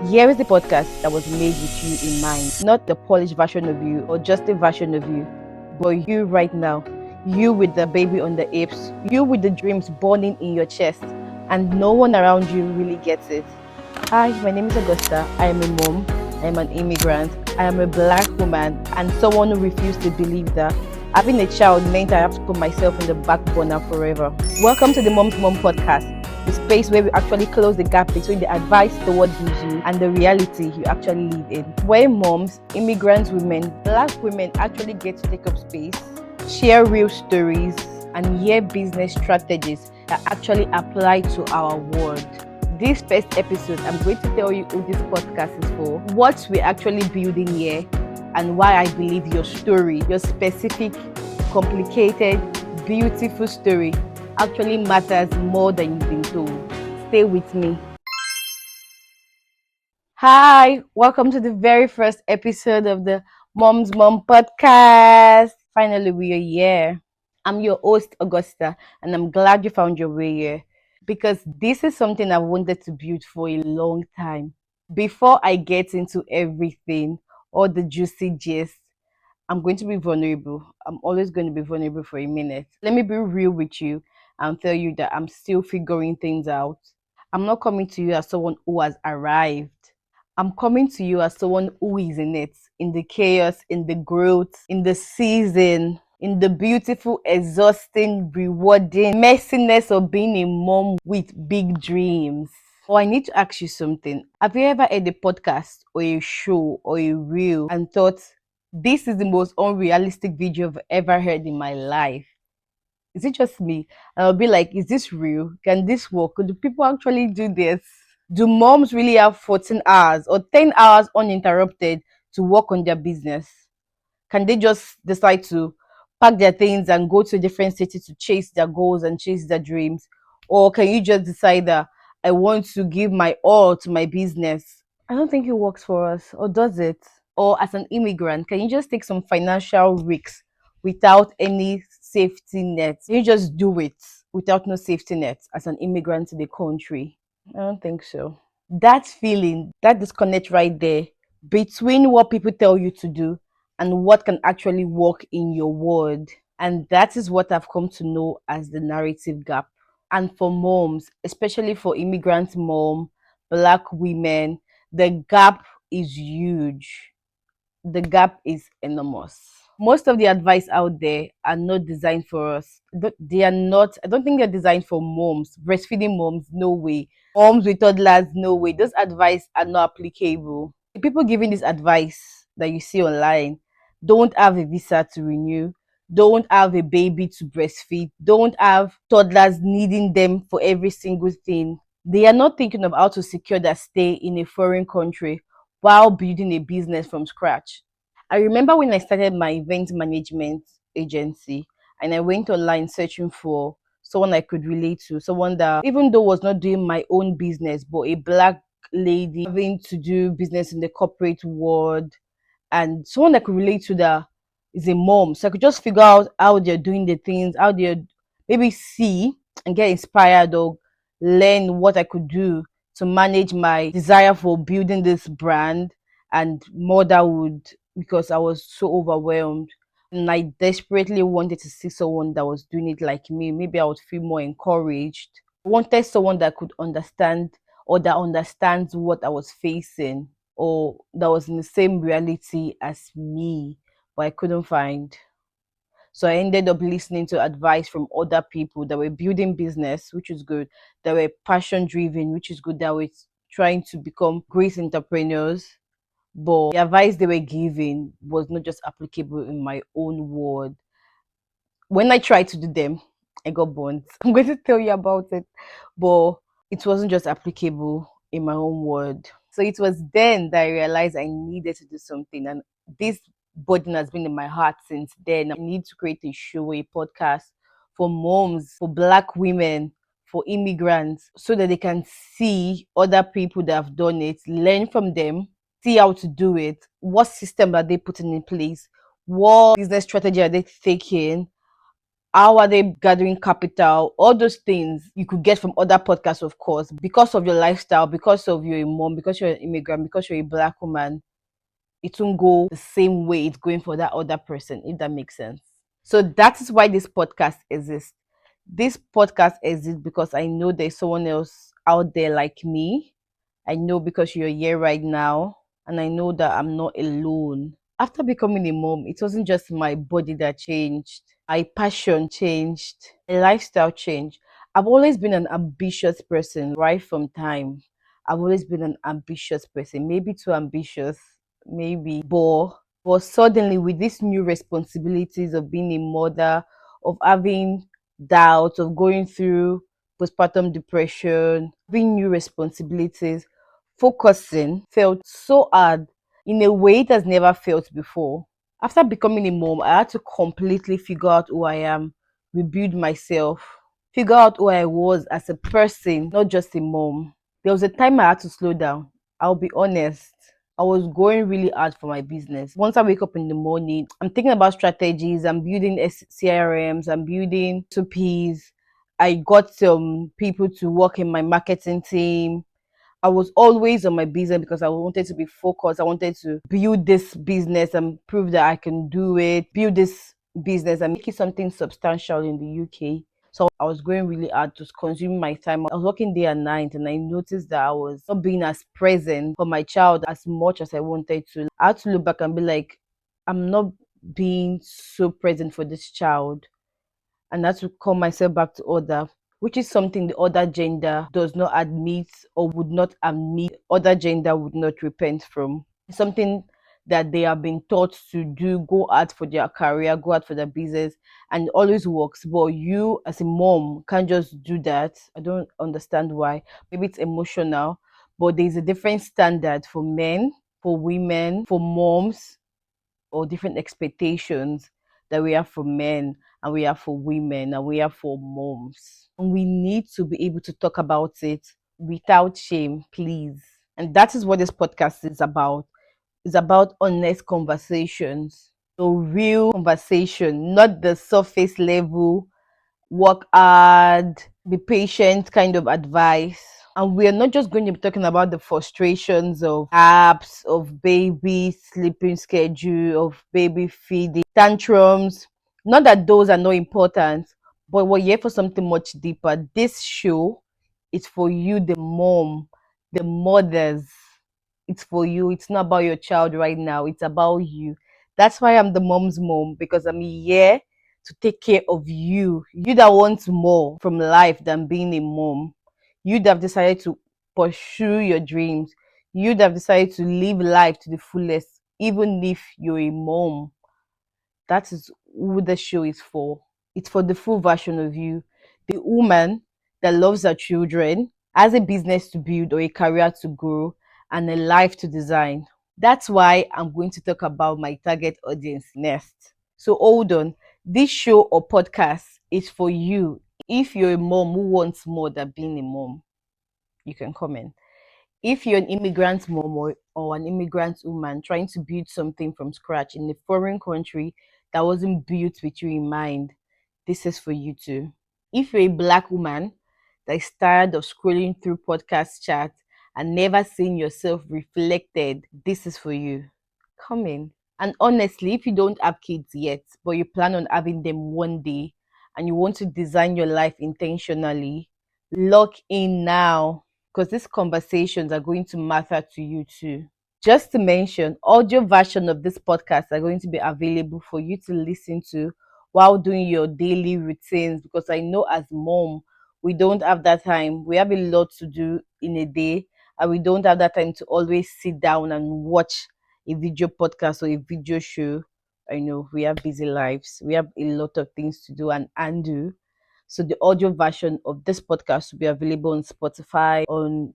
Here is the podcast that was made with you in mind, not the polished version of you or just a version of you, but you right now, you with the baby on the hips, you with the dreams burning in your chest, and no one around you really gets it. Hi, my name is Augusta. I am a mom, I am an immigrant, I am a black woman, and someone who refused to believe that having a child meant I have to put myself in the back burner forever. Welcome to the Mom's Mom podcast, the space where we actually close the gap between the advice the world gives you and the reality you actually live in. Where moms, immigrant women, black women actually get to take up space, share real stories, and hear business strategies that actually apply to our world. This first episode, I'm going to tell you who this podcast is for, what we're actually building here, and why I believe your story, your specific, complicated, beautiful story actually matters more than you've been told. Stay with me. Hi, welcome to the very first episode of the Mom's Mom podcast. Finally, we are here. I'm your host, Augusta, and I'm glad you found your way here because this is something I've wanted to build for a long time. Before I get into everything, all the juicy gist, I'm going to be vulnerable. I'm always going to be vulnerable for a minute. Let me be real with you and tell you that I'm still figuring things out. I'm not coming to you as someone who has arrived. I'm coming to you as someone who is in it, in the chaos, in the growth, in the season, in the beautiful, exhausting, rewarding messiness of being a mom with big dreams. Oh, I need to ask you something. Have you ever heard a podcast or a show or a reel and thought, this is the most unrealistic video I've ever heard in my life? Is it just me? And I'll be like, is this real? Can this work? Do people actually do this? Do moms really have 14 hours or 10 hours uninterrupted to work on their business? Can they just decide to pack their things and go to a different city to chase their goals and chase their dreams? Or can you just decide that I want to give my all to my business? I don't think it works for us. Or does it? Or as an immigrant, can you just take some financial risks without any safety net? Can you just do it without no safety net as an immigrant to the country? I don't think so. That feeling, that disconnect right there between what people tell you to do and what can actually work in your world. And that is what I've come to know as the narrative gap. And for moms, especially for immigrant mom, black women, the gap is huge. The gap is enormous. Most of the advice out there are not designed for us. They are not, I don't think they're designed for moms. Breastfeeding moms, no way. Moms with toddlers, no way. Those advice are not applicable. The people giving this advice that you see online don't have a visa to renew, don't have a baby to breastfeed, don't have toddlers needing them for every single thing. They are not thinking of how to secure their stay in a foreign country while building a business from scratch. I remember when I started my event management agency and I went online searching for someone I could relate to, someone that, even though was not doing my own business, but a black lady having to do business in the corporate world, and someone that could relate to that is a mom. So I could just figure out how they're doing the things, how they're maybe see and get inspired or learn what I could do to manage my desire for building this brand and motherhood because I was so overwhelmed. And I desperately wanted to see someone that was doing it like me. Maybe I would feel more encouraged. I wanted someone that could understand or that understands what I was facing or that was in the same reality as me, but I couldn't find. So I ended up listening to advice from other people that were building business, which is good, that were passion driven, which is good, that were trying to become great entrepreneurs. But the advice they were giving was not just applicable in my own world. When I tried to do them, I got burnt. I'm going to tell you about it. But it wasn't just applicable in my own world. So it was then that I realized I needed to do something. And this burden has been in my heart since then. I need to create a show, a podcast for moms, for black women, for immigrants, so that they can see other people that have done it, learn from them, see how to do it, what system are they putting in place, what business strategy are they taking, how are they gathering capital, all those things you could get from other podcasts, of course, because of your lifestyle, because of you're a mom, because you're an immigrant, because you're a black woman. It won't go the same way it's going for that other person, if that makes sense. So that is why this podcast exists. This podcast exists because I know there's someone else out there like me. I know because you're here right now, and I know that I'm not alone. After becoming a mom, it wasn't just my body that changed, my passion changed, my lifestyle changed. I've always been an ambitious person right from time. I've always been an ambitious person, maybe too ambitious, maybe, but suddenly with these new responsibilities of being a mother, of having doubts, of going through postpartum depression, having new responsibilities, focusing felt so hard in a way it has never felt before. After becoming a mom, I had to completely figure out who I am, rebuild myself, figure out who I was as a person, not just a mom. There was a time I had to slow down. I'll be honest. I was going really hard for my business. Once I wake up in the morning, I'm thinking about strategies. I'm building CRMs. I'm building 2Ps. I got some people to work in my marketing team. I was always on my business because I wanted to be focused. I wanted to build this business and prove that I can do it, build this business and make it something substantial in the UK. So I was going really hard to consume my time. I was working day and night, and I noticed that I was not being as present for my child as much as I wanted to. I had to look back and be like, I'm not being so present for this child, and that's to call myself back to order, which is something the other gender does not admit or would not admit, other gender would not repent from. It's something that they have been taught to do, go out for their career, go out for their business, and it always works. But you as a mom can't just do that. I don't understand why. Maybe it's emotional, but there's a different standard for men, for women, for moms, or different expectations that we have for men, and we have for women, and we have for moms. And we need to be able to talk about it without shame, please. And that is what this podcast is about. It's about honest conversations. So real conversation, not the surface level, work hard, be patient kind of advice. And we're not just going to be talking about the frustrations of apps, of baby sleeping schedule, of baby feeding, tantrums. Not that those are not important, but we're here for something much deeper. This show is for you, the mom, the mothers. It's for you. It's not about your child right now. It's about you. That's why I'm the mom's mom, because I'm here to take care of you. You that wants more from life than being a mom. You that have decided to pursue your dreams. You that have decided to live life to the fullest, even if you're a mom. That is who the show is for. It's for the full version of you. The woman that loves her children, has a business to build or a career to grow, and a life to design. That's why I'm going to talk about my target audience next. So hold on. This show or podcast is for you. If you're a mom who wants more than being a mom, you can comment. If you're an immigrant mom, or an immigrant woman trying to build something from scratch in a foreign country that wasn't built with you in mind, this is for you too. If you're a black woman that is tired of scrolling through podcast chat and never seeing yourself reflected, this is for you. Come in. And honestly, if you don't have kids yet, but you plan on having them one day, and you want to design your life intentionally, lock in now, because these conversations are going to matter to you too. Just to mention, audio version of this podcast are going to be available for you to listen to while doing your daily routines, because I know as mom, we don't have that time. We have a lot to do in a day, and we don't have that time to always sit down and watch a video podcast or a video show. I know we have busy lives. We have a lot of things to do and undo. So the audio version of this podcast will be available on Spotify, on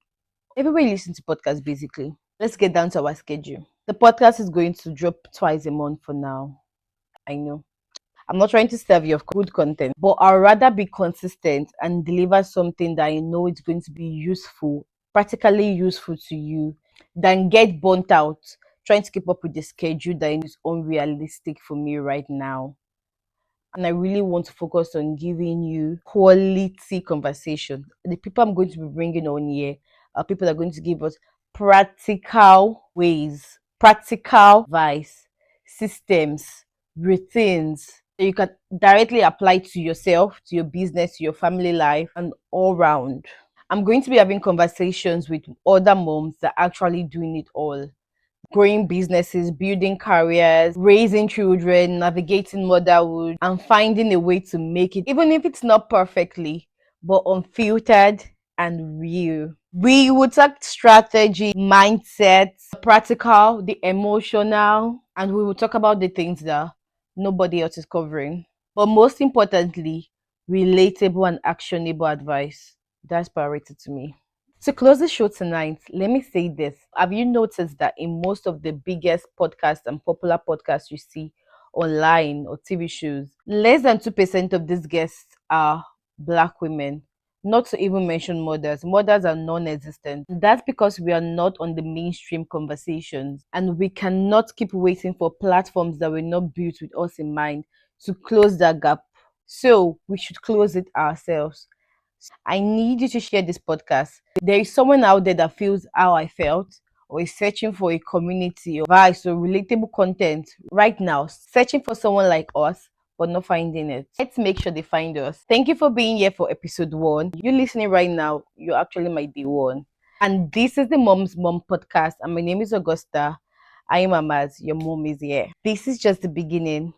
everywhere you listen to podcasts, basically. Let's get down to our schedule. The podcast is going to drop twice a month for now. I know. I'm not trying to serve you of good content, but I'd rather be consistent and deliver something that I know it's going to be useful, practically useful to you, than get burnt out trying to keep up with the schedule that is unrealistic for me right now. And I really want to focus on giving you quality conversation. The people I'm going to be bringing on here are people that are going to give us practical ways, practical advice, systems, routines that you can directly apply to yourself, to your business, to your family life, and all round. I'm going to be having conversations with other moms that are actually doing it all, growing businesses, building careers, raising children, navigating motherhood, and finding a way to make it, even if it's not perfectly, but unfiltered and real. We will talk strategy, mindset, practical, the emotional, and we will talk about the things that nobody else is covering. But most importantly, relatable and actionable advice. That's priority to me. To close the show tonight, let me say this. Have you noticed that in most of the biggest podcasts and popular podcasts you see online or TV shows, less than 2% of these guests are Black women? Not to even mention mothers. Mothers are non existent. That's because we are not on the mainstream conversations, and we cannot keep waiting for platforms that were not built with us in mind to close that gap. So we should close it ourselves. I need you to share this podcast. There is someone out there that feels how I felt or is searching for a community or advice or relatable content right now, searching for someone like us but not finding it. Let's make sure they find us. Thank you for being here for episode 1. You listening right now, you're actually my day one. And this is the Mom's Mom podcast. And my name is Augusta. I am Amaz. Your mom is here. This is just the beginning.